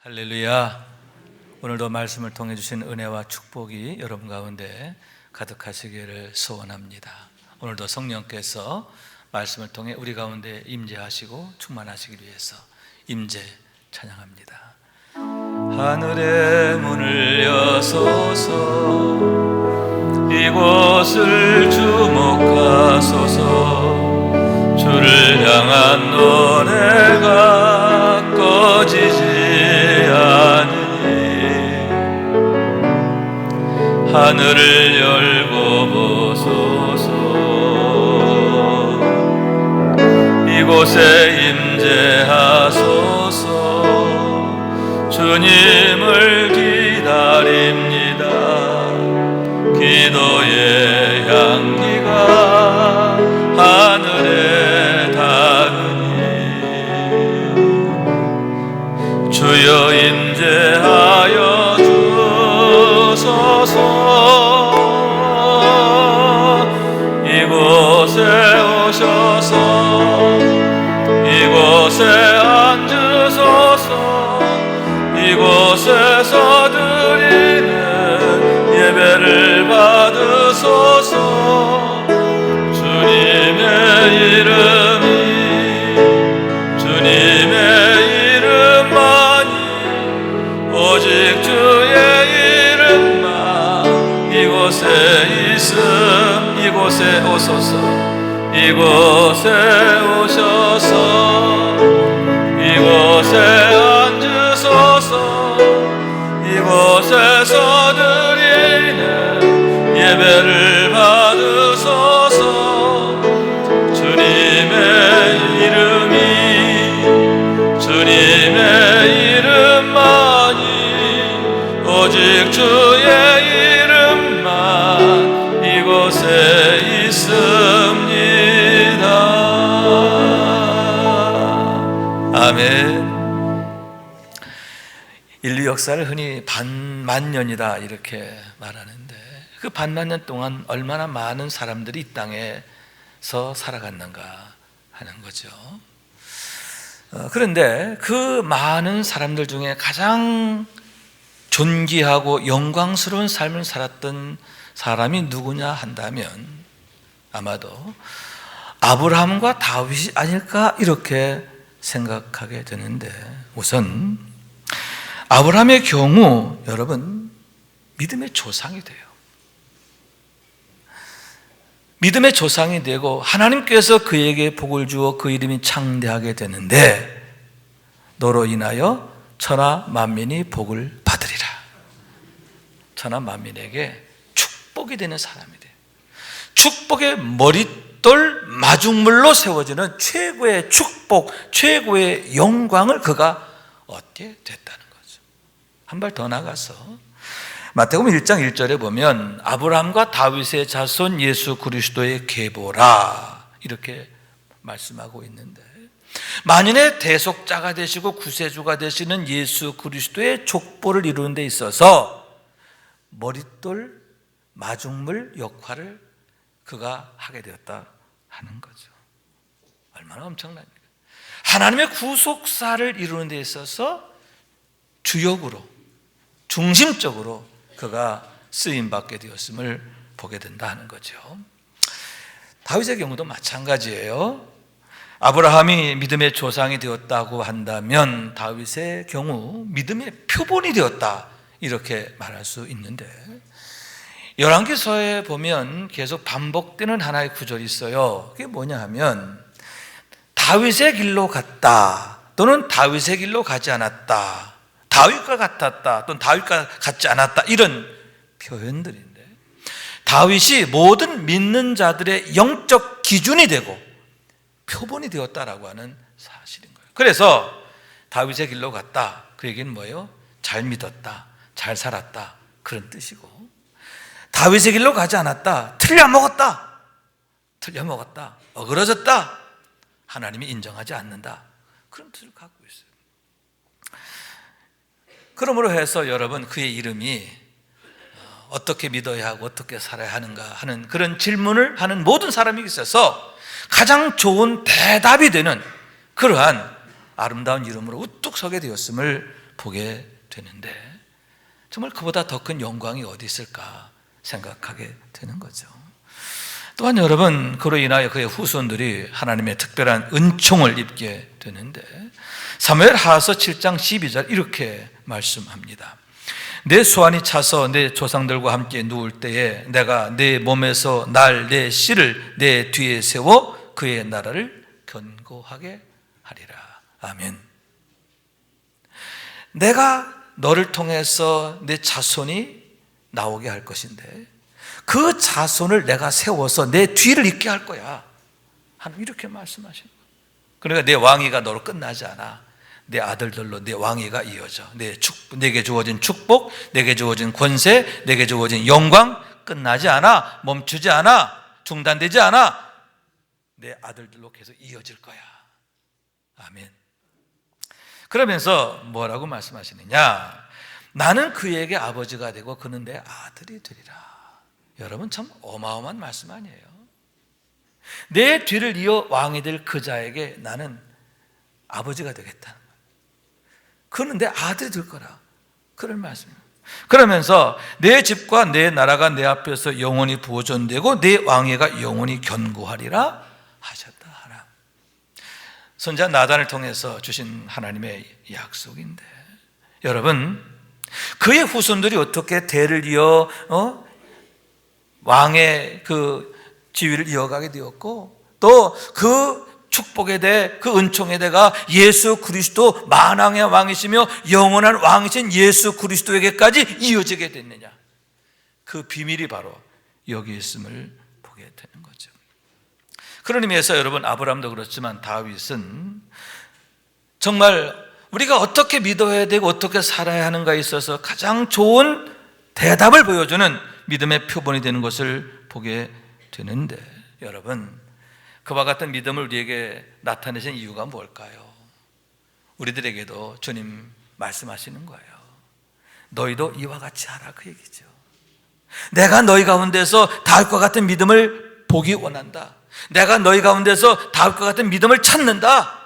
할렐루야. 오늘도 말씀을 통해 주신 은혜와 축복이 여러분 가운데 가득하시기를 소원합니다. 오늘도 성령께서 말씀을 통해 우리 가운데 임재하시고 충만하시기 위해서 임재 찬양합니다. 하늘의 문을 여소서, 이곳을 주목하소서. 주를 향한 노래가 꺼지지 않으니 하늘을 열고 보소서. 이곳에 임재하소서. 주님을 기다립니다. 기도의 향기가 하늘에 닿으니 주여 임재하여 주소서. 이곳에 오셔서 이곳에 앉으소서. 이곳에서 드리는 예배를 받으소서. 주님의 이름이 주님의 이름만이 오직 주의 이름만 이곳에 있음. 이곳에 오소서. 이곳에 오셔서 이곳에 앉으소서. 이곳에서 드리는 예배를 받으소서. 주님의 이름이 주님의 이름만이 오직 주의 이름만 이곳에 있습니다. 아멘. 인류 역사를 흔히 반만년이다 이렇게 말하는데, 그 반만년 동안 얼마나 많은 사람들이 이 땅에서 살아갔는가 하는 거죠. 그런데 그 많은 사람들 중에 가장 존귀하고 영광스러운 삶을 살았던 사람이 누구냐 한다면 아마도 아브라함과 다윗이 아닐까 이렇게 생각하게 되는데, 우선 아브라함의 경우 여러분 믿음의 조상이 돼요. 믿음의 조상이 되고 하나님께서 그에게 복을 주어 그 이름이 창대하게 되는데, 너로 인하여 천하 만민이 복을 받으리라. 천하 만민에게 축복이 되는 사람이 돼요. 축복의 머릿돌 마중물로 세워지는 최고의 축복, 최고의 영광을 그가 얻게 됐다는 거죠. 한 발 더 나가서 마태복음 1장 1절에 보면 아브라함과 다윗의 자손 예수 그리스도의 계보라 이렇게 말씀하고 있는데, 만인의 대속자가 되시고 구세주가 되시는 예수 그리스도의 족보를 이루는 데 있어서 머릿돌 마중물 역할을 그가 하게 되었다 하는 거죠. 얼마나 엄청납니까? 하나님의 구속사를 이루는 데 있어서 주역으로 중심적으로 그가 쓰임받게 되었음을 보게 된다 하는 거죠. 다윗의 경우도 마찬가지예요. 아브라함이 믿음의 조상이 되었다고 한다면 다윗의 경우 믿음의 표본이 되었다 이렇게 말할 수 있는데, 열왕기서에 보면 계속 반복되는 하나의 구절이 있어요. 그게 뭐냐 하면 다윗의 길로 갔다 또는 다윗의 길로 가지 않았다, 다윗과 같았다 또는 다윗과 같지 않았다, 이런 표현들인데, 다윗이 모든 믿는 자들의 영적 기준이 되고 표본이 되었다라고 하는 사실인 거예요. 그래서 다윗의 길로 갔다, 그 얘기는 뭐예요? 잘 믿었다, 잘 살았다, 그런 뜻이고, 다윗의 길로 가지 않았다, 틀려먹었다, 어그러졌다, 하나님이 인정하지 않는다, 그런 뜻을 갖고 있어요. 그러므로 해서 여러분, 그의 이름이 어떻게 믿어야 하고 어떻게 살아야 하는가 하는 그런 질문을 하는 모든 사람이 있어서 가장 좋은 대답이 되는 그러한 아름다운 이름으로 우뚝 서게 되었음을 보게 되는데 정말 그보다 더 큰 영광이 어디 있을까 생각하게 되는 거죠. 또한 여러분, 그로 인하여 그의 후손들이 하나님의 특별한 은총을 입게 되는데 사무엘하서 7장 12절 이렇게 말씀합니다. 내 수완이 차서 내 조상들과 함께 누울 때에 내가 내 몸에서 날 내 씨를 내 뒤에 세워 그의 나라를 견고하게 하리라. 아멘. 내가 너를 통해서 내 자손이 나오게 할 것인데 그 자손을 내가 세워서 내 뒤를 잇게 할 거야. 하나님 이렇게 말씀하시는 거예요. 그러니까 내 왕위가 너로 끝나지 않아. 내 아들들로 내 왕위가 이어져. 내게 주어진 축복, 내게 주어진 권세, 내게 주어진 영광 끝나지 않아. 멈추지 않아. 중단되지 않아. 내 아들들로 계속 이어질 거야. 아멘. 그러면서 뭐라고 말씀하시느냐? 나는 그에게 아버지가 되고 그는 내 아들이 되리라. 여러분, 참 어마어마한 말씀 아니에요? 내 뒤를 이어 왕이 될 그 자에게 나는 아버지가 되겠다는 거예요. 그는 내 아들이 될 거라. 그런 말씀이에요. 그러면서 내 집과 내 나라가 내 앞에서 영원히 보존되고 내 왕위가 영원히 견고하리라 하셨다 하나. 선지자 나단을 통해서 주신 하나님의 약속인데 여러분, 그의 후손들이 어떻게 대를 이어 왕의 그 지위를 이어가게 되었고 또 그 축복에 대해 그 은총에 대가 예수 그리스도 만왕의 왕이시며 영원한 왕이신 예수 그리스도에게까지 이어지게 됐느냐? 그 비밀이 바로 여기 있음을 보게 되는 거죠. 그런 의미에서 여러분, 아브라함도 그렇지만 다윗은 정말 우리가 어떻게 믿어야 되고 어떻게 살아야 하는가에 있어서 가장 좋은 대답을 보여주는 믿음의 표본이 되는 것을 보게 되는데 여러분, 그와 같은 믿음을 우리에게 나타내신 이유가 뭘까요? 우리들에게도 주님 말씀하시는 거예요. 너희도 이와 같이 하라, 그 얘기죠. 내가 너희 가운데서 다윗과 같은 믿음을 보기 원한다. 내가 너희 가운데서 다윗과 같은 믿음을 찾는다.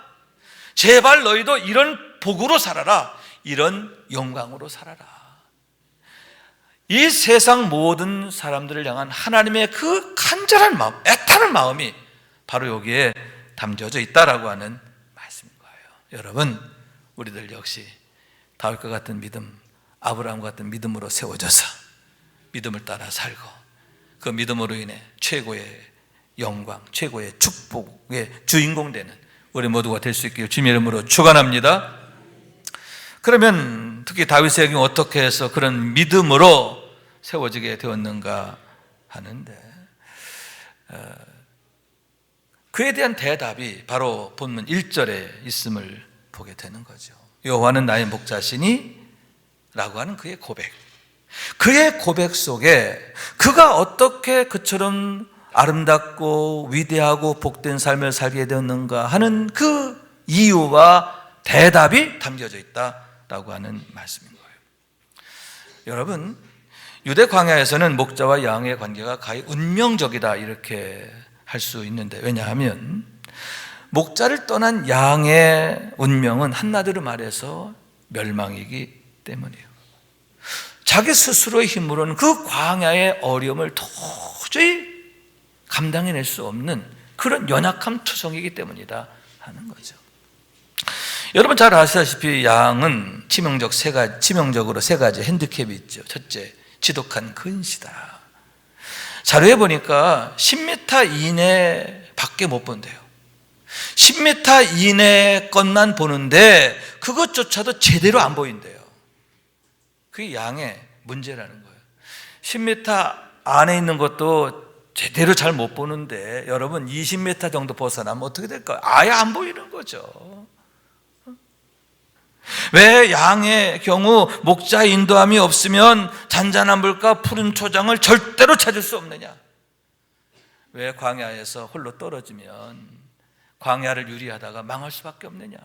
제발 너희도 이런 복으로 살아라. 이런 영광으로 살아라. 이 세상 모든 사람들을 향한 하나님의 그 간절한 마음, 애타는 마음이 바로 여기에 담겨져 있다라고 하는 말씀인 거예요. 여러분, 우리들 역시 다윗과 같은 믿음, 아브라함과 같은 믿음으로 세워져서 믿음을 따라 살고 그 믿음으로 인해 최고의 영광, 최고의 축복의 주인공 되는 우리 모두가 될 수 있기를 주님의 이름으로 축원합니다. 그러면 특히 다윗의 경우 어떻게 해서 그런 믿음으로 세워지게 되었는가 하는데 그에 대한 대답이 바로 본문 1절에 있음을 보게 되는 거죠. 여호와는 나의 목자시니 라고 하는 그의 고백, 그의 고백 속에 그가 어떻게 그처럼 아름답고 위대하고 복된 삶을 살게 되었는가 하는 그 이유와 대답이 담겨져 있다라고 하는 말씀인 거예요. 여러분, 유대 광야에서는 목자와 양의 관계가 가히 운명적이다 이렇게 할 수 있는데, 왜냐하면 목자를 떠난 양의 운명은 한마디로 말해서 멸망이기 때문이에요. 자기 스스로의 힘으로는 그 광야의 어려움을 도저히 감당해낼 수 없는 그런 연약함 투성이기 때문이다 하는 거죠. 여러분 잘 아시다시피 양은 치명적으로 세 가지 핸디캡이 있죠. 첫째, 지독한 근시다. 자료에 보니까 10m 이내 밖에 못 본대요. 10m 이내 것만 보는데 그것조차도 제대로 안 보인대요. 그게 양의 문제라는 거예요. 10m 안에 있는 것도 제대로 잘 못 보는데 여러분 20m 정도 벗어나면 어떻게 될까요? 아예 안 보이는 거죠. 왜 양의 경우 목자의 인도함이 없으면 잔잔한 물과 푸른 초장을 절대로 찾을 수 없느냐? 왜 광야에서 홀로 떨어지면 광야를 유리하다가 망할 수밖에 없느냐?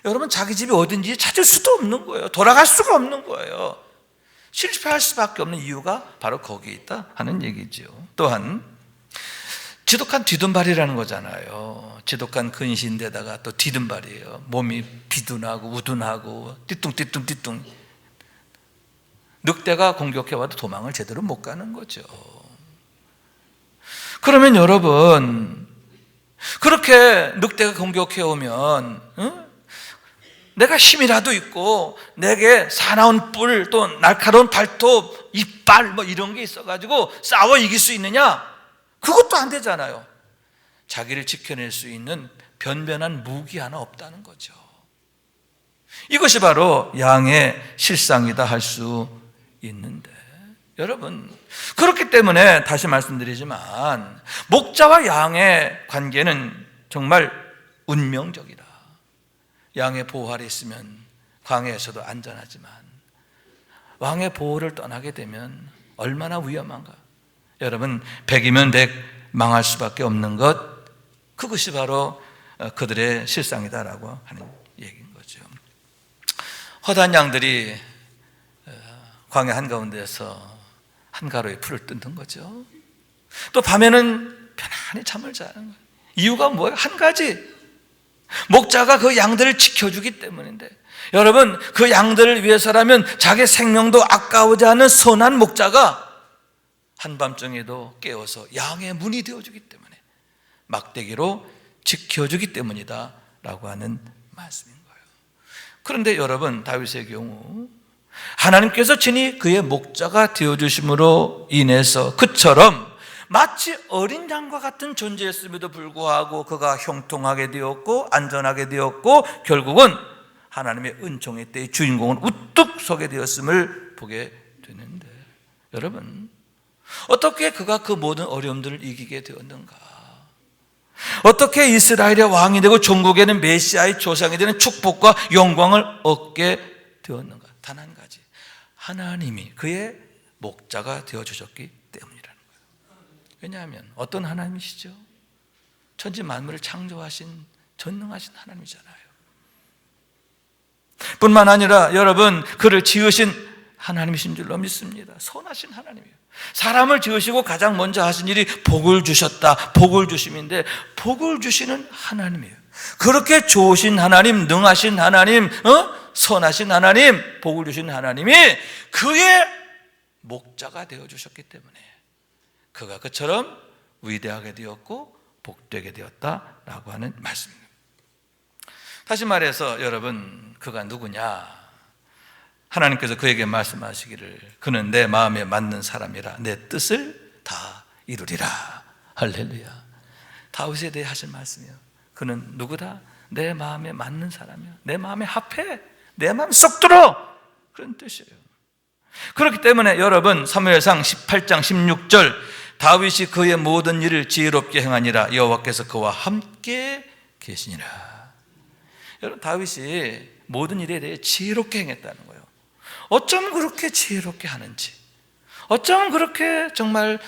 여러분, 자기 집이 어딘지 찾을 수도 없는 거예요. 돌아갈 수가 없는 거예요. 실패할 수밖에 없는 이유가 바로 거기에 있다 하는 얘기죠. 또한 지독한 뒤둔발이라는 거잖아요. 지독한 근시인데다가 또 뒤둔발이에요. 몸이 비둔하고 우둔하고 띠뚱띠뚱. 늑대가 공격해와도 도망을 제대로 못 가는 거죠. 그러면 여러분, 그렇게 늑대가 공격해오면 내가 힘이라도 있고 내게 사나운 뿔, 또 날카로운 발톱, 이빨 뭐 이런 게 있어가지고 싸워 이길 수 있느냐? 그것도 안 되잖아요. 자기를 지켜낼 수 있는 변변한 무기 하나 없다는 거죠. 이것이 바로 양의 실상이다 할 수 있는데, 여러분, 그렇기 때문에 다시 말씀드리지만 목자와 양의 관계는 정말 운명적이다. 양의 보호 아래 있으면 광야에서도 안전하지만 왕의 보호를 떠나게 되면 얼마나 위험한가. 여러분, 100이면 100 망할 수밖에 없는 것, 그것이 바로 그들의 실상이다라고 하는 얘기인 거죠. 허다한 양들이 광야 한가운데에서 한가로이 풀을 뜯는 거죠. 또 밤에는 편안히 잠을 자는 거예요. 이유가 뭐예요? 한 가지, 목자가 그 양들을 지켜주기 때문인데, 여러분, 그 양들을 위해서라면 자기 생명도 아까우지 않은 선한 목자가 한밤중에도 깨워서 양의 문이 되어주기 때문에, 막대기로 지켜주기 때문이다 라고 하는 말씀인 거예요. 그런데 여러분, 다윗의 경우 하나님께서 친히 그의 목자가 되어주심으로 인해서 그처럼 마치 어린 양과 같은 존재였음에도 불구하고 그가 형통하게 되었고 안전하게 되었고 결국은 하나님의 은총의 때의 주인공은 우뚝 서게 되었음을 보게 되는데, 여러분, 어떻게 그가 그 모든 어려움들을 이기게 되었는가? 어떻게 이스라엘의 왕이 되고 전국에는 메시아의 조상이 되는 축복과 영광을 얻게 되었는가? 단 한 가지, 하나님이 그의 목자가 되어주셨기 때문이라는 거예요. 왜냐하면 어떤 하나님이시죠? 천지 만물을 창조하신 전능하신 하나님이잖아요. 뿐만 아니라 여러분, 그를 지으신 하나님이신 줄로 믿습니다. 선하신 하나님이에요. 사람을 지으시고 가장 먼저 하신 일이 복을 주셨다, 복을 주심인데, 복을 주시는 하나님이에요. 그렇게 좋으신 하나님, 능하신 하나님, 선하신 하나님, 복을 주신 하나님이 그의 목자가 되어주셨기 때문에 그가 그처럼 위대하게 되었고 복되게 되었다라고 하는 말씀입니다. 다시 말해서 여러분, 그가 누구냐? 하나님께서 그에게 말씀하시기를 그는 내 마음에 맞는 사람이라 내 뜻을 다 이루리라. 할렐루야. 다윗에 대해 하신 말씀이에요. 그는 누구다? 내 마음에 맞는 사람이야. 내 마음에 합해. 내 마음에 쏙 들어. 그런 뜻이에요. 그렇기 때문에 여러분, 사무엘상 18장 16절, 다윗이 그의 모든 일을 지혜롭게 행하니라 여호와께서 그와 함께 계시니라. 여러분, 다윗이 모든 일에 대해 지혜롭게 행했다는 거예요. 어쩜 그렇게 지혜롭게 하는지, 어쩜 그렇게 정말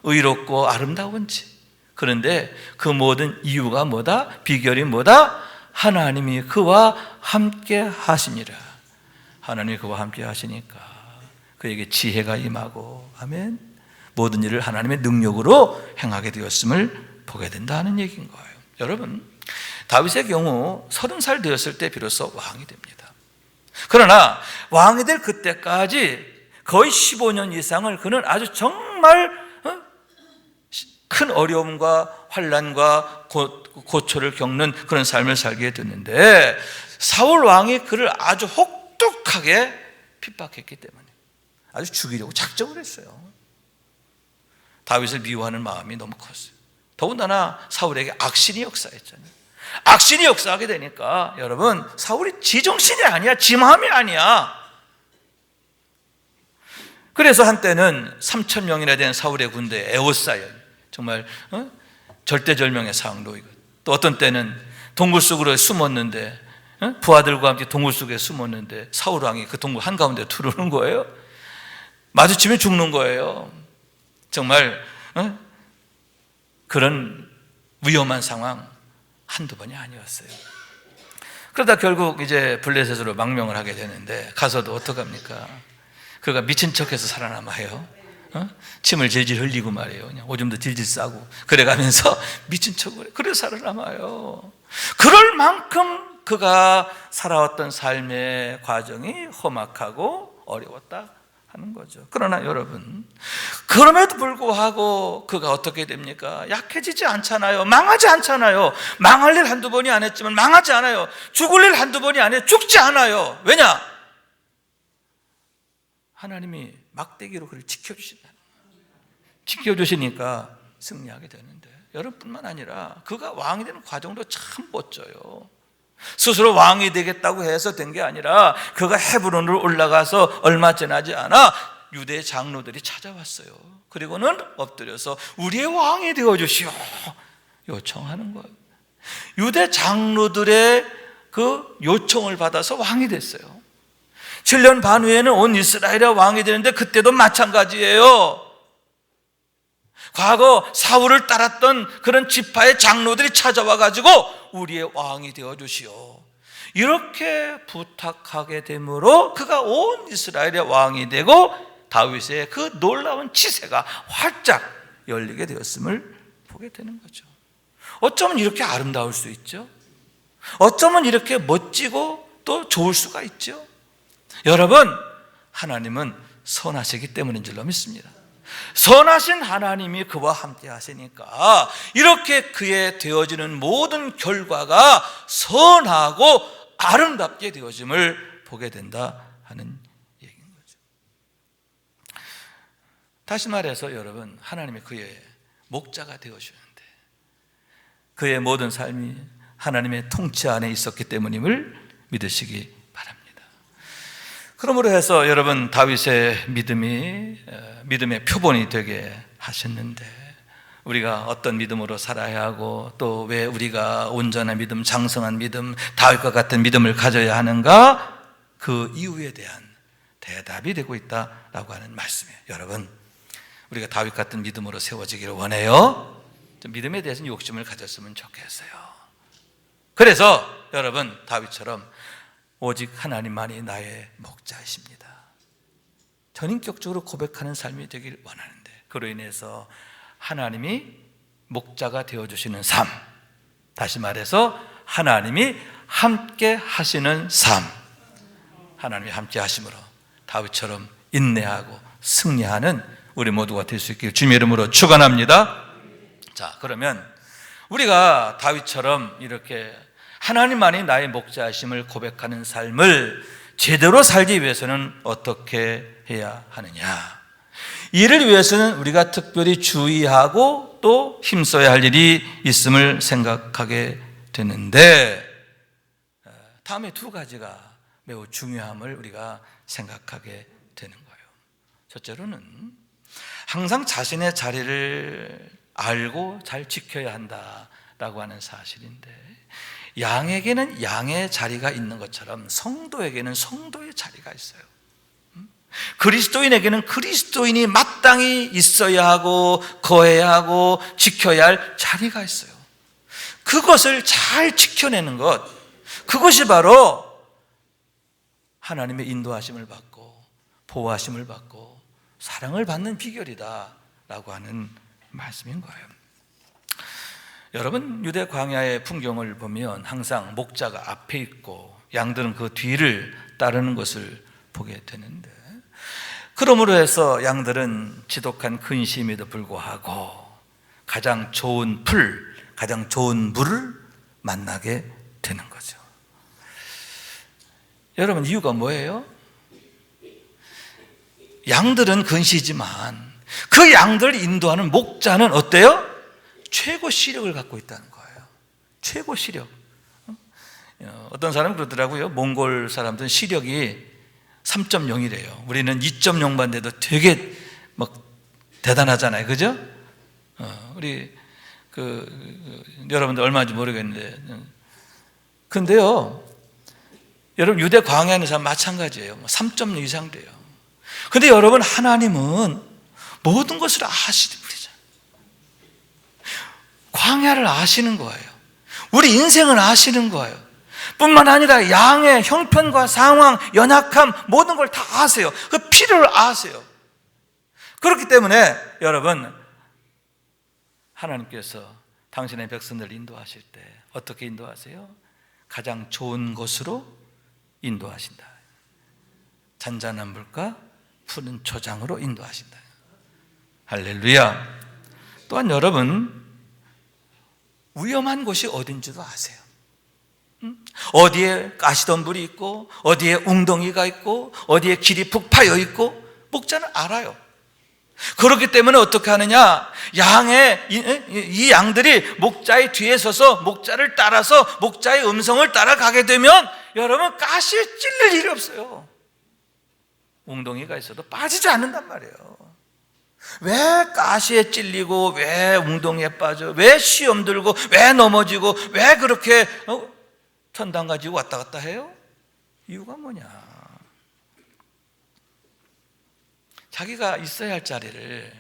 의롭고 아름다운지. 그런데 그 모든 이유가 뭐다? 비결이 뭐다? 하나님이 그와 함께 하시니라. 하나님이 그와 함께 하시니까 그에게 지혜가 임하고, 아멘, 모든 일을 하나님의 능력으로 행하게 되었음을 보게 된다는 얘기인 거예요. 여러분, 다윗의 경우 30살 되었을 때 비로소 왕이 됩니다. 그러나 왕이 될 그때까지 거의 15년 이상을 그는 아주 정말 큰 어려움과 환난과 고초를 겪는 그런 삶을 살게 됐는데, 사울 왕이 그를 아주 혹독하게 핍박했기 때문에 아주 죽이려고 작정을 했어요. 다윗을 미워하는 마음이 너무 컸어요. 더군다나 사울에게 악신이 역사했잖아요. 악신이 역사하게 되니까 여러분, 사울이 지정신이 아니야, 지 마음이 아니야. 그래서 한때는 3,000명이나 된 사울의 군대에 에워싸여 정말 절대절명의 상황도, 또 어떤 때는 동굴 속으로 숨었는데, 부하들과 함께 동굴 속에 숨었는데 사울 왕이 그 동굴 한가운데 들어오는 거예요. 마주치면 죽는 거예요. 정말 그런 위험한 상황 한두 번이 아니었어요. 그러다 결국 이제 블레셋으로 망명을 하게 되는데, 가서도 어떡합니까? 그가 미친 척해서 살아남아요. 침을 질질 흘리고 말이에요. 그냥 오줌도 질질 싸고 그래가면서 미친 척을 해. 그래 살아남아요. 그럴 만큼 그가 살아왔던 삶의 과정이 험악하고 어려웠다 하는 거죠. 그러나 여러분, 그럼에도 불구하고 그가 어떻게 됩니까? 약해지지 않잖아요. 망하지 않잖아요. 망할 일 한두 번이 안 했지만 망하지 않아요. 죽을 일 한두 번이 안 해 죽지 않아요. 왜냐? 하나님이 막대기로 그를 지켜주시니까 승리하게 되는데, 여러분뿐만 아니라 그가 왕이 되는 과정도 참 멋져요. 스스로 왕이 되겠다고 해서 된 게 아니라 그가 헤브론으로 올라가서 얼마 지나지 않아 유대 장로들이 찾아왔어요. 그리고는 엎드려서 우리의 왕이 되어주시오 요청하는 거예요. 유대 장로들의 그 요청을 받아서 왕이 됐어요. 7년 반 후에는 온 이스라엘의 왕이 되는데 그때도 마찬가지예요. 과거 사울을 따랐던 그런 지파의 장로들이 찾아와 가지고 우리의 왕이 되어주시오 이렇게 부탁하게 되므로 그가 온 이스라엘의 왕이 되고 다윗의 그 놀라운 치세가 활짝 열리게 되었음을 보게 되는 거죠. 어쩌면 이렇게 아름다울 수 있죠. 어쩌면 이렇게 멋지고 또 좋을 수가 있죠. 여러분, 하나님은 선하시기 때문인 줄로 믿습니다. 선하신 하나님이 그와 함께 하시니까 이렇게 그의 되어지는 모든 결과가 선하고 아름답게 되어짐을 보게 된다 하는 얘기인 거죠. 다시 말해서 여러분, 하나님이 그의 목자가 되어주는데 그의 모든 삶이 하나님의 통치 안에 있었기 때문임을 믿으시기 바랍니다. 그러므로 해서 여러분, 다윗의 믿음의 표본이 되게 하셨는데 우리가 어떤 믿음으로 살아야 하고 또 왜 우리가 온전한 믿음, 장성한 믿음, 다윗과 같은 믿음을 가져야 하는가, 그 이유에 대한 대답이 되고 있다라고 하는 말씀이에요. 여러분, 우리가 다윗 같은 믿음으로 세워지기를 원해요. 믿음에 대해서는 욕심을 가졌으면 좋겠어요. 그래서 여러분, 다윗처럼 오직 하나님만이 나의 목자이십니다, 전인격적으로 고백하는 삶이 되길 원하는데, 그로 인해서 하나님이 목자가 되어주시는 삶, 다시 말해서 하나님이 함께 하시는 삶, 하나님이 함께 하심으로 다윗처럼 인내하고 승리하는 우리 모두가 될 수 있길 주님의 이름으로 축원합니다. 자, 그러면 우리가 다윗처럼 이렇게 하나님만이 나의 목자이심을 고백하는 삶을 제대로 살기 위해서는 어떻게 해야 하느냐, 이를 위해서는 우리가 특별히 주의하고 또 힘써야 할 일이 있음을 생각하게 되는데, 다음에 두 가지가 매우 중요함을 우리가 생각하게 되는 거예요. 첫째로는 항상 자신의 자리를 알고 잘 지켜야 한다라고 하는 사실인데, 양에게는 양의 자리가 있는 것처럼 성도에게는 성도의 자리가 있어요. 그리스도인에게는 그리스도인이 마땅히 있어야 하고 거해야 하고 지켜야 할 자리가 있어요. 그것을 잘 지켜내는 것, 그것이 바로 하나님의 인도하심을 받고 보호하심을 받고 사랑을 받는 비결이다라고 하는 말씀인 거예요. 여러분, 유대 광야의 풍경을 보면 항상 목자가 앞에 있고 양들은 그 뒤를 따르는 것을 보게 되는데, 그러므로 해서 양들은 지독한 근심에도 불구하고 가장 좋은 풀, 가장 좋은 물을 만나게 되는 거죠. 여러분, 이유가 뭐예요? 양들은 근시지만 그 양들을 인도하는 목자는 어때요? 최고 시력을 갖고 있다는 거예요. 최고 시력. 어떤 사람은 그러더라고요. 몽골 사람들은 시력이 3.0이래요. 우리는 2.0만 돼도 되게 막 대단하잖아요. 그죠? 우리 여러분들 얼마인지 모르겠는데, 근데요, 여러분 유대 광야에 있는 사람 마찬가지예요. 3.0 이상 돼요. 근데 여러분, 하나님은 모든 것을 아시는 분이잖아요. 광야를 아시는 거예요. 우리 인생을 아시는 거예요. 뿐만 아니라 양의 형편과 상황, 연약함, 모든 걸 다 아세요. 그 필요를 아세요. 그렇기 때문에 여러분, 하나님께서 당신의 백성들을 인도하실 때 어떻게 인도하세요? 가장 좋은 곳으로 인도하신다. 잔잔한 물과 푸른 초장으로 인도하신다. 할렐루야. 또한 여러분, 위험한 곳이 어딘지도 아세요. 어디에 가시덤불이 있고 어디에 웅덩이가 있고 어디에 길이 푹 파여 있고 목자는 알아요. 그렇기 때문에 어떻게 하느냐, 이 양들이 목자의 뒤에 서서 목자를 따라서 목자의 음성을 따라가게 되면 여러분, 가시에 찔릴 일이 없어요. 웅덩이가 있어도 빠지지 않는단 말이에요. 왜 가시에 찔리고 왜 웅덩이에 빠져, 왜 시험 들고 왜 넘어지고 왜 그렇게 천당 가지고 왔다 갔다 해요? 이유가 뭐냐? 자기가 있어야 할 자리를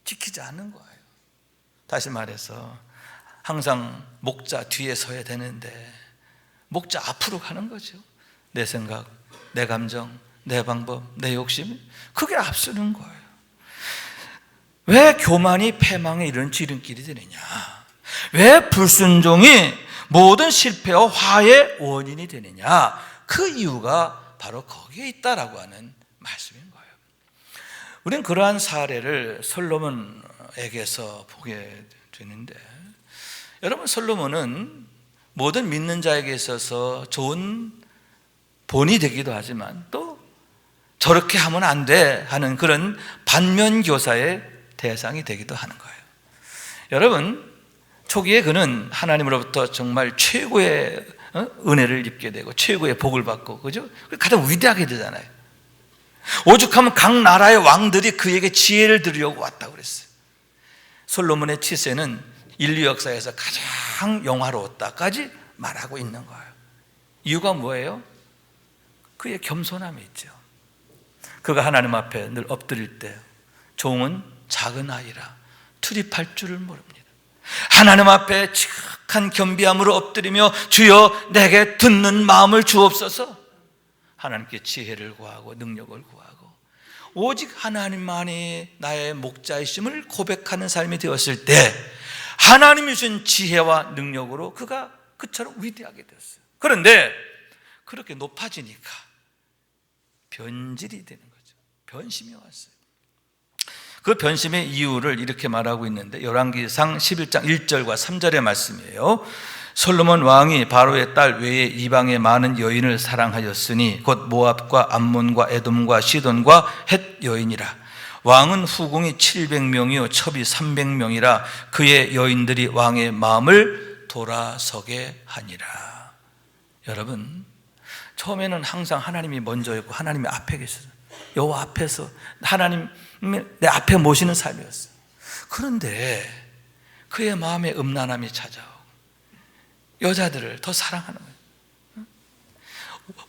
지키지 않는 거예요. 다시 말해서 항상 목자 뒤에 서야 되는데 목자 앞으로 가는 거죠. 내 생각, 내 감정, 내 방법, 내 욕심, 그게 앞서는 거예요. 왜 교만이 패망에 이런 지름길이 되느냐? 왜 불순종이 모든 실패와 화의 원인이 되느냐? 그 이유가 바로 거기에 있다라고 하는 말씀인 거예요. 우리는 그러한 사례를 솔로몬에게서 보게 되는데, 여러분, 솔로몬은 모든 믿는 자에게 있어서 좋은 본이 되기도 하지만 또 저렇게 하면 안 돼 하는 그런 반면교사의 대상이 되기도 하는 거예요. 여러분, 초기에 그는 하나님으로부터 정말 최고의 은혜를 입게 되고 최고의 복을 받고, 그죠? 가장 위대하게 되잖아요. 오죽하면 각 나라의 왕들이 그에게 지혜를 드리려고 왔다고 그랬어요. 솔로몬의 치세는 인류 역사에서 가장 영화로웠다까지 말하고 있는 거예요. 이유가 뭐예요? 그의 겸손함이 있죠. 그가 하나님 앞에 늘 엎드릴 때 종은 작은 아이라 출입할 줄을 모릅니다. 하나님 앞에 지극한 겸비함으로 엎드리며 주여 내게 듣는 마음을 주옵소서, 하나님께 지혜를 구하고 능력을 구하고 오직 하나님만이 나의 목자이심을 고백하는 삶이 되었을 때 하나님이 주신 지혜와 능력으로 그가 그처럼 위대하게 되었어요. 그런데 그렇게 높아지니까 변질이 되는 거죠. 변심이 왔어요. 그 변심의 이유를 이렇게 말하고 있는데, 열왕기상 11장 1절과 3절의 말씀이에요. 솔로몬 왕이 바로의 딸 외에 이방의 많은 여인을 사랑하였으니 곧 모압과 암몬과 에돔과 시돈과 헷 여인이라. 왕은 후궁이 700명이요 첩이 300명이라 그의 여인들이 왕의 마음을 돌아서게 하니라. 여러분, 처음에는 항상 하나님이 먼저였고 하나님이 앞에 계셨어요. 여호와 앞에서 하나님 내 앞에 모시는 삶이었어요. 그런데 그의 마음에 음란함이 찾아오고 여자들을 더 사랑하는 거예요.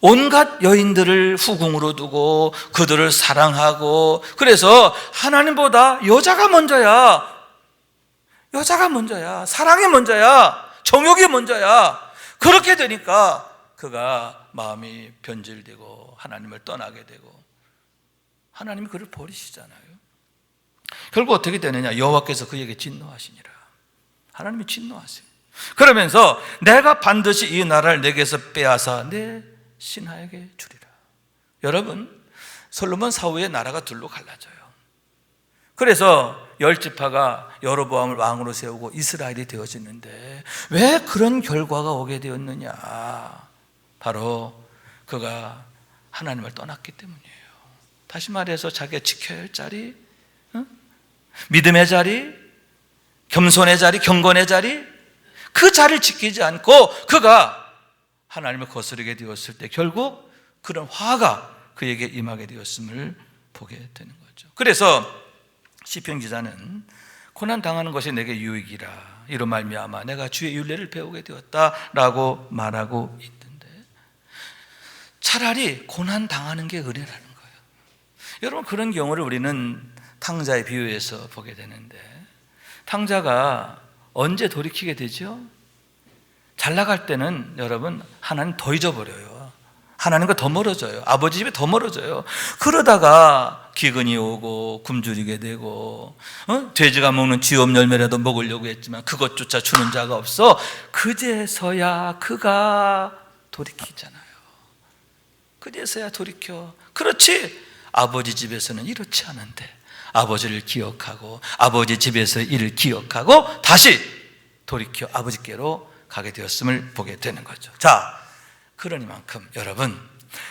온갖 여인들을 후궁으로 두고 그들을 사랑하고, 그래서 하나님보다 여자가 먼저야. 여자가 먼저야. 사랑이 먼저야. 정욕이 먼저야. 그렇게 되니까 그가 마음이 변질되고 하나님을 떠나게 되고 하나님이 그를 버리시잖아요. 결국 어떻게 되느냐? 여호와께서 그에게 진노하시니라. 하나님이 진노하세요. 그러면서 내가 반드시 이 나라를 내게서 빼앗아 내 신하에게 주리라. 여러분, 솔로몬 사후에 나라가 둘로 갈라져요. 그래서 10지파가 여로보암을 왕으로 세우고 이스라엘이 되어지는데 왜 그런 결과가 오게 되었느냐? 바로 그가 하나님을 떠났기 때문이에요. 다시 말해서 자기가 지켜야 할 자리, 믿음의 자리, 겸손의 자리, 경건의 자리, 그 자리를 지키지 않고 그가 하나님을 거스르게 되었을 때 결국 그런 화가 그에게 임하게 되었음을 보게 되는 거죠. 그래서 시편 기자는 고난 당하는 것이 내게 유익이라, 이로 말미암아 내가 주의 율례를 배우게 되었다라고 말하고 있던데, 차라리 고난 당하는 게 은혜라는 거예요. 여러분, 그런 경우를 우리는 탕자의 비유에서 보게 되는데, 탕자가 언제 돌이키게 되죠? 잘 나갈 때는 여러분 하나님 더 잊어버려요. 하나님과 더 멀어져요. 아버지 집에 더 멀어져요. 그러다가 기근이 오고 굶주리게 되고 돼지가 먹는 쥐엄 열매라도 먹으려고 했지만 그것조차 주는 자가 없어. 그제서야 그가 돌이키잖아요. 그제서야 돌이켜. 그렇지, 아버지 집에서는 이렇지 않은데 아버지를 기억하고 아버지 집에서 일을 기억하고 다시 돌이켜 아버지께로 가게 되었음을 보게 되는 거죠. 자, 그러니만큼 여러분,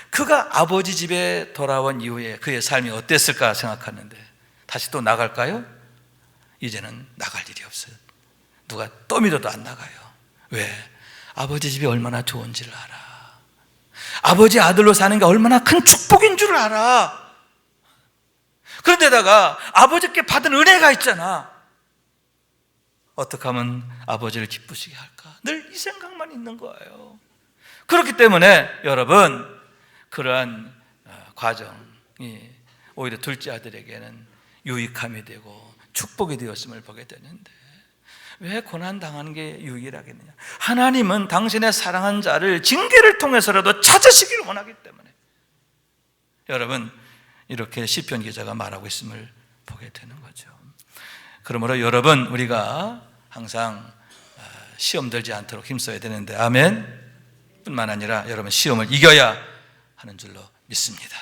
그가 아버지 집에 돌아온 이후에 그의 삶이 어땠을까 생각하는데 다시 또 나갈까요? 이제는 나갈 일이 없어요. 누가 떠밀어도 안 나가요. 왜? 아버지 집이 얼마나 좋은지를 알아. 아버지 아들로 사는 게 얼마나 큰 축복인 줄 알아. 그런데다가 아버지께 받은 은혜가 있잖아. 어떻게 하면 아버지를 기쁘시게 할까? 늘 이 생각만 있는 거예요. 그렇기 때문에 여러분, 그러한 과정이 오히려 둘째 아들에게는 유익함이 되고 축복이 되었음을 보게 되는데, 왜 고난당하는 게 유일하겠느냐? 하나님은 당신의 사랑한 자를 징계를 통해서라도 찾으시기를 원하기 때문에 여러분, 이렇게 시편 기자가 말하고 있음을 보게 되는 거죠. 그러므로 여러분, 우리가 항상 시험 들지 않도록 힘써야 되는데, 아멘. 뿐만 아니라 여러분, 시험을 이겨야 하는 줄로 믿습니다.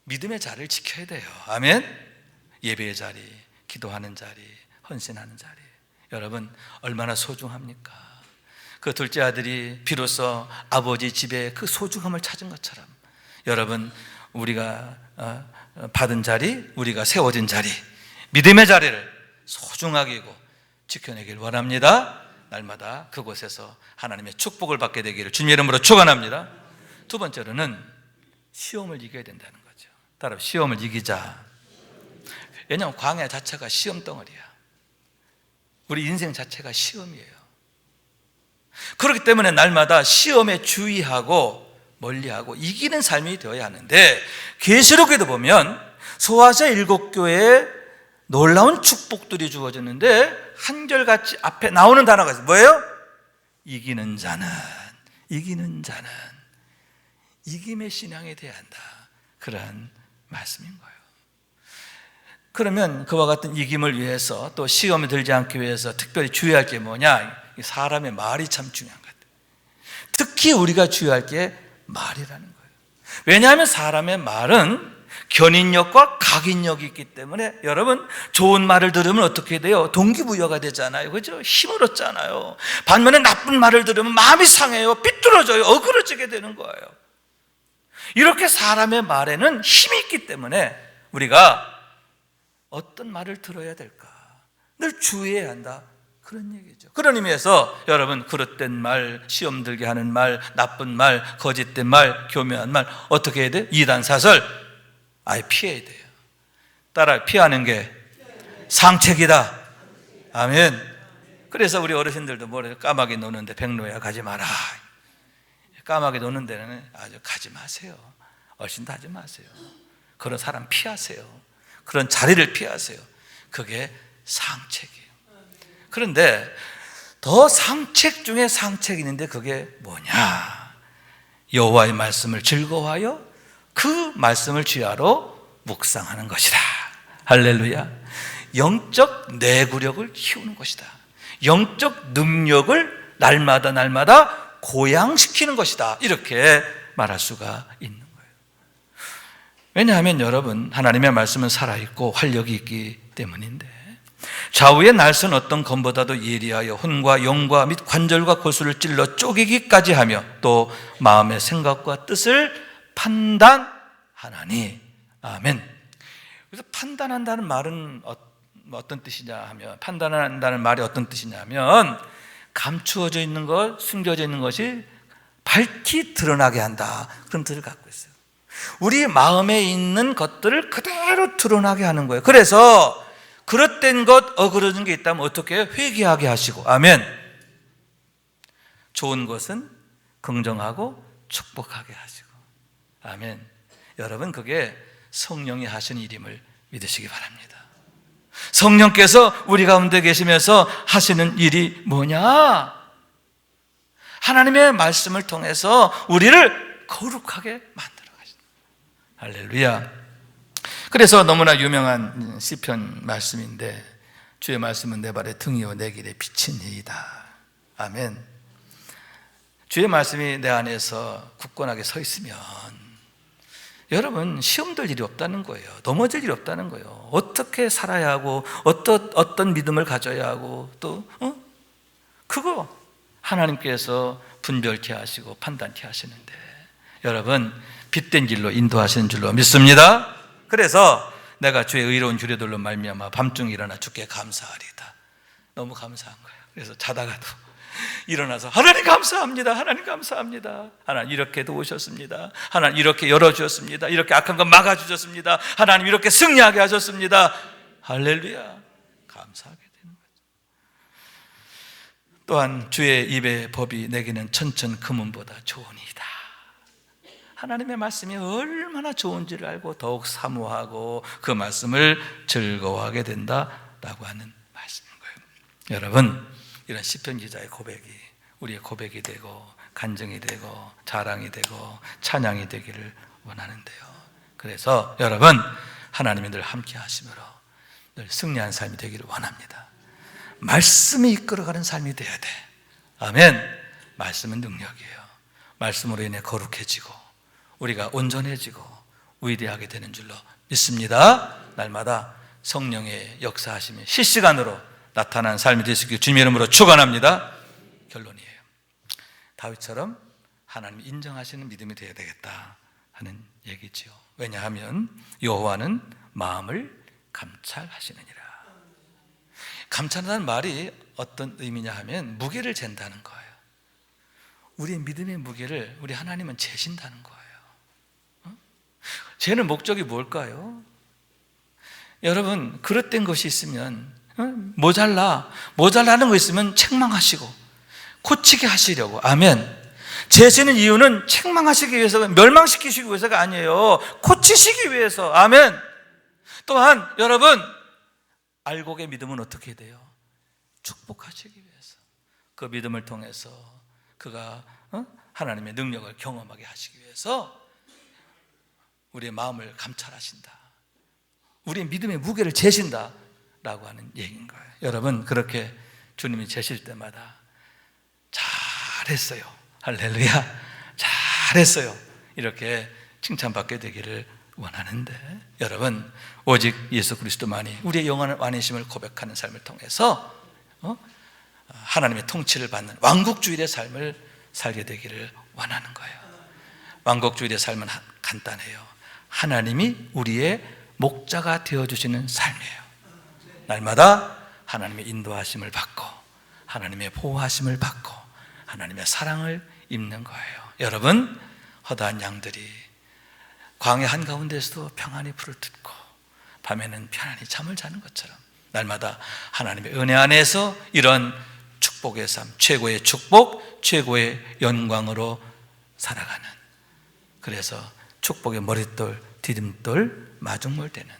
믿음의 자리를 지켜야 돼요. 아멘. 예배의 자리, 기도하는 자리, 헌신하는 자리, 여러분 얼마나 소중합니까? 그 둘째 아들이 비로소 아버지 집에 그 소중함을 찾은 것처럼 여러분, 우리가 받은 자리, 우리가 세워진 자리, 믿음의 자리를 소중하게 이고 지켜내길 원합니다. 날마다 그곳에서 하나님의 축복을 받게 되기를 주님의 이름으로 축원합니다. 두 번째로는 시험을 이겨야 된다는 거죠. 따라 시험을 이기자. 왜냐하면 광야 자체가 시험 덩어리야. 우리 인생 자체가 시험이에요. 그렇기 때문에 날마다 시험에 주의하고 멀리하고 이기는 삶이 되어야 하는데, 계시록에도 보면 소아시아 7교회에 놀라운 축복들이 주어졌는데 한결같이 앞에 나오는 단어가 있어요. 뭐예요? 이기는 자는, 이기는 자는 이김의 신앙이 되어야 한다. 그러한 말씀인 거예요. 그러면 그와 같은 이김을 위해서, 또 시험에 들지 않기 위해서 특별히 주의할 게 뭐냐? 사람의 말이 참 중요한 것 같아요. 특히 우리가 주의할 게 말이라는 거예요. 왜냐하면 사람의 말은 견인력과 각인력이 있기 때문에 여러분, 좋은 말을 들으면 어떻게 돼요? 동기부여가 되잖아요. 그죠? 힘을 얻잖아요. 반면에 나쁜 말을 들으면 마음이 상해요. 삐뚤어져요. 어그러지게 되는 거예요. 이렇게 사람의 말에는 힘이 있기 때문에 우리가 어떤 말을 들어야 될까? 늘 주의해야 한다. 그런 얘기죠. 그런 의미에서 여러분, 그릇된 말, 시험 들게 하는 말, 나쁜 말, 거짓된 말, 교묘한 말 어떻게 해야 돼요? 이단 사설 아예 피해야 돼요. 따라 피하는 게 상책이다. 아멘. 그래서 우리 어르신들도 뭐래요? 까마귀 노는데 백로야 가지 마라. 까마귀 노는 데는 아주 가지 마세요. 어르신도 하지 마세요. 그런 사람 피하세요. 그런 자리를 피하세요. 그게 상책이에요. 그런데 더 상책 중에 상책이 있는데 그게 뭐냐? 여호와의 말씀을 즐거워하여 그 말씀을 주야로 묵상하는 것이다. 할렐루야. 영적 내구력을 키우는 것이다. 영적 능력을 날마다 고양시키는 것이다. 이렇게 말할 수가 있는 거예요. 왜냐하면 여러분, 하나님의 말씀은 살아있고 활력이 있기 때문인데, 좌우의 날선 어떤 검보다도 예리하여 혼과 영과 및 관절과 고수를 찔러 쪼개기까지 하며 또 마음의 생각과 뜻을 판단하나니. 아멘. 그래서 판단한다는 말은 어떤 뜻이냐 하면, 판단한다는 말이 어떤 뜻이냐 하면, 감추어져 있는 것, 숨겨져 있는 것이 밝히 드러나게 한다. 그런 뜻을 갖고 있어요. 우리 마음에 있는 것들을 그대로 드러나게 하는 거예요. 그래서 그릇된 것, 어그러진 게 있다면 어떻게 해요? 회개하게 하시고. 아멘. 좋은 것은 긍정하고 축복하게 하시고. 아멘. 여러분, 그게 성령이 하시는 일임을 믿으시기 바랍니다. 성령께서 우리 가운데 계시면서 하시는 일이 뭐냐? 하나님의 말씀을 통해서 우리를 거룩하게 만들어 가신다. 할렐루야. 그래서 너무나 유명한 시편 말씀인데, 주의 말씀은 내 발의 등이요 내 길의 빛이니이다. 아멘. 주의 말씀이 내 안에서 굳건하게 서 있으면 여러분 시험될 일이 없다는 거예요. 넘어질 일이 없다는 거예요. 어떻게 살아야 하고 어떤 믿음을 가져야 하고 또 그거 하나님께서 분별케 하시고 판단케 하시는데, 여러분 빛된 길로 인도하시는 줄로 믿습니다. 그래서 내가 주의 의로운 규례들로 말미암아 밤중에 일어나 주께 감사하리다. 너무 감사한 거예요. 그래서 자다가도 일어나서 하나님 감사합니다. 하나님 감사합니다. 하나님 이렇게 도우셨습니다. 하나님 이렇게 열어주셨습니다. 이렇게 악한 것 막아주셨습니다. 하나님 이렇게 승리하게 하셨습니다. 할렐루야. 감사하게 되는 거죠. 또한 주의 입의 법이 내게는 천천 금은보다 좋으니이다. 하나님의 말씀이 얼마나 좋은지를 알고 더욱 사모하고 그 말씀을 즐거워하게 된다라고 하는 말씀인 거예요. 여러분, 이런 시편 기자의 고백이 우리의 고백이 되고 간증이 되고 자랑이 되고 찬양이 되기를 원하는데요. 그래서 여러분, 하나님이 늘 함께 하심으로 늘 승리한 삶이 되기를 원합니다. 말씀이 이끌어가는 삶이 되어야 돼. 아멘. 말씀은 능력이에요. 말씀으로 인해 거룩해지고 우리가 온전해지고 위대하게 되는 줄로 믿습니다. 날마다 성령의 역사하심이 실시간으로 나타난 삶이 되시길 주님의 이름으로 축원합니다. 결론이에요. 다윗처럼 하나님이 인정하시는 믿음이 되어야 되겠다 하는 얘기지요. 왜냐하면 여호와는 마음을 감찰하시느니라. 감찰한다는 말이 어떤 의미냐 하면 무게를 잰다는 거예요. 우리의 믿음의 무게를 우리 하나님은 재신다는 거예요. 재는 목적이 뭘까요? 여러분, 그릇된 것이 있으면 모자라는 거 있으면 책망하시고 고치게 하시려고. 아멘. 재시는 이유는 책망하시기 위해서, 멸망시키시기 위해서가 아니에요. 고치시기 위해서. 아멘. 또한 여러분, 알곡의 믿음은 어떻게 돼요? 축복하시기 위해서. 그 믿음을 통해서 그가 하나님의 능력을 경험하게 하시기 위해서 우리의 마음을 감찰하신다. 우리의 믿음의 무게를 재신다 라고 하는 얘기인 거예요. 여러분, 그렇게 주님이 재실 때마다 잘했어요, 할렐루야, 잘했어요, 이렇게 칭찬받게 되기를 원하는데, 여러분 오직 예수 그리스도만이 우리의 영원한 왕이심을 고백하는 삶을 통해서 하나님의 통치를 받는 왕국주일의 삶을 살게 되기를 원하는 거예요. 왕국주일의 삶은 간단해요. 하나님이 우리의 목자가 되어주시는 삶이에요. 날마다 하나님의 인도하심을 받고 하나님의 보호하심을 받고 하나님의 사랑을 입는 거예요. 여러분, 허다한 양들이 광야 한가운데서도 평안히 불을 듣고 밤에는 편안히 잠을 자는 것처럼 날마다 하나님의 은혜 안에서 이런 축복의 삶, 최고의 축복, 최고의 영광으로 살아가는, 그래서 축복의 머릿돌, 디딤돌, 마중물 되는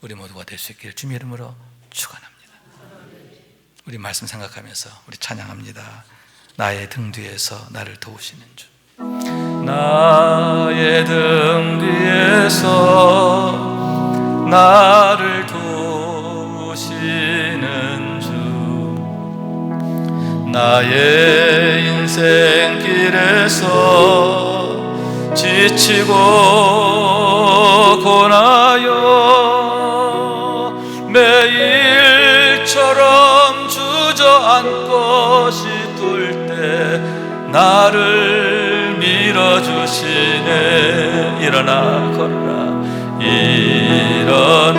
우리 모두가 될 수 있기를 주님의 이름으로 축원합니다. 우리 말씀 생각하면서 우리 찬양합니다. 나의 등 뒤에서 나를 도우시는 주. 나의 등 뒤에서 나를 도우시는 주. 나의 인생길에서 지치고 고나여 매일처럼 주저앉고 싶을 때 나를 밀어주시네. 일어나 걸어라, 일어나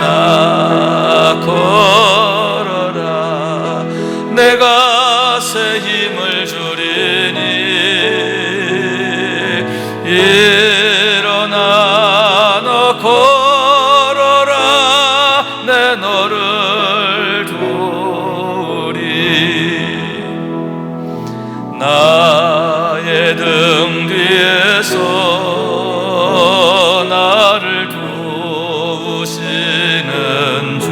걸어라, 내가 새 힘을 주리니. 일어나 너 걸어라, 내 너를 도우리. 나의 등 뒤에서 나를 도우시는 주.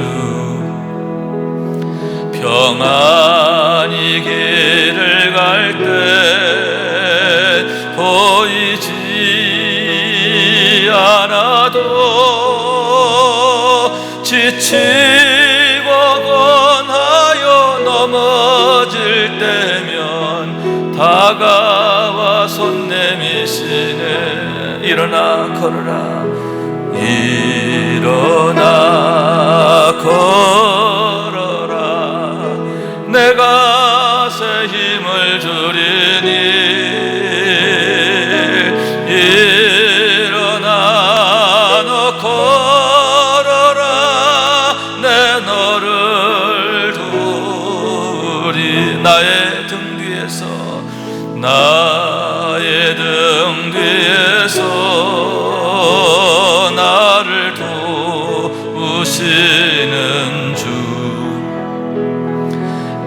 평안히 길을 갈 때 않아도 지치고 권하여 넘어질 때면 다가와 손 내미시네. 일어나 걸어라, 일어나 걸어라. 내가 새 힘을 주리니 일어나 너 걸어라. 내 너를 도우리. 나의 등 뒤에서, 나의 등 뒤에서 나를 도우시는 주.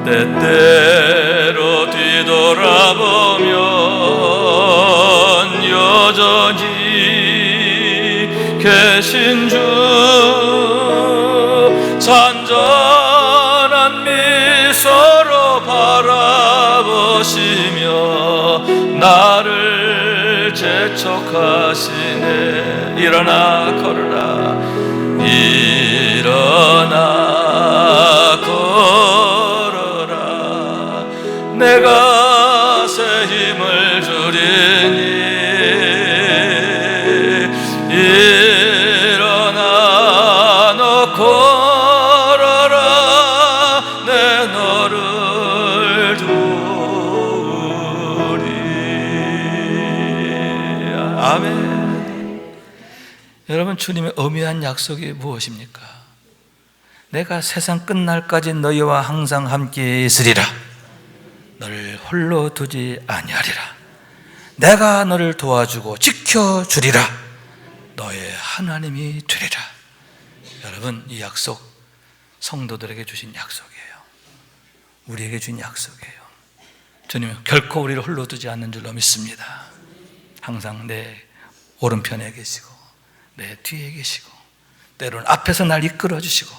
때때로 뒤돌아보면 여전히 계신 주. 잔잔한 미소로 바라보시며 나를 재촉하시네. 일어나 걸어라, 일어나 걸어라. 내가 새 힘을 주리니 일어나 너 걸어라. 내 너를 도우리. 아멘. 여러분, 주님의 엄미한 약속이 무엇입니까? 내가 세상 끝날까지 너희와 항상 함께 있으리라. 너를 홀로 두지 아니하리라. 내가 너를 도와주고 지켜주리라. 너의 하나님이 되리라. 여러분, 이 약속 성도들에게 주신 약속이에요. 우리에게 준 약속이에요. 주님은 결코 우리를 홀로 두지 않는 줄로 믿습니다. 항상 내 오른편에 계시고 내 뒤에 계시고 때로는 앞에서 날 이끌어 주시고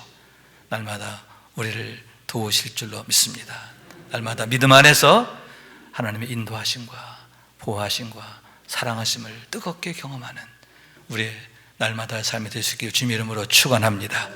날마다 우리를 도우실 줄로 믿습니다. 날마다 믿음 안에서 하나님의 인도하심과 보호하심과 사랑하심을 뜨겁게 경험하는 우리의 날마다의 삶이 될 수 있기를 주님의 이름으로 축원합니다.